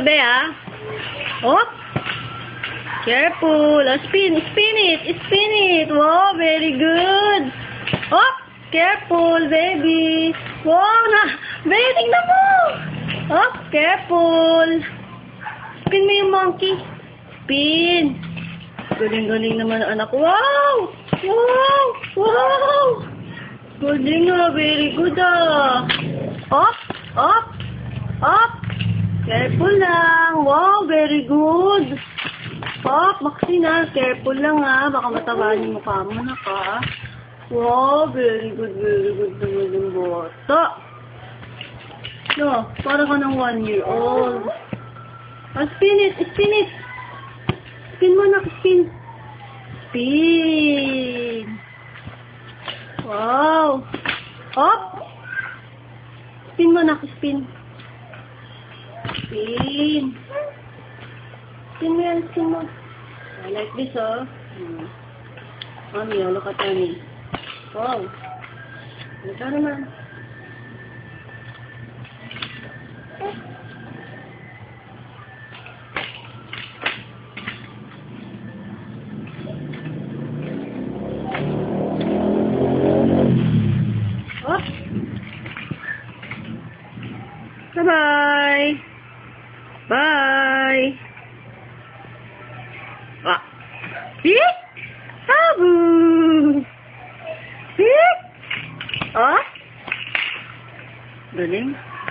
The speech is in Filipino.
tabi, ah. Hop. Careful. Oh, spin it. Spin it. Wow, very good. Hop. Careful, baby. Wow, baby, tingnan mo. Hop, careful. Spin mo yung monkey. Spin. Galing-galing naman ang anak. Wow! Wow! Wow! Galing nga. Very good, ah. Hop. Hop. Hop. Careful lang. Wow, very good. Hop, Maxine, ah. Careful lang, ah. Baka matabaan yung mukha mo na ka. Wow, very good naman yung bata. No, parang ka ng 1 year old. Ah, spin it. Spin mo na, spin. Spin. Wow. Hop. Spin mo na, spin. Spin. Spin mo yan, spin mo. I like this, oh. Mommy, oh, look at Mommy. Wow. Ito naman. Hop. Bye-bye. Bye. Ah. Beep. Sabu. Beep. Ah. Galing.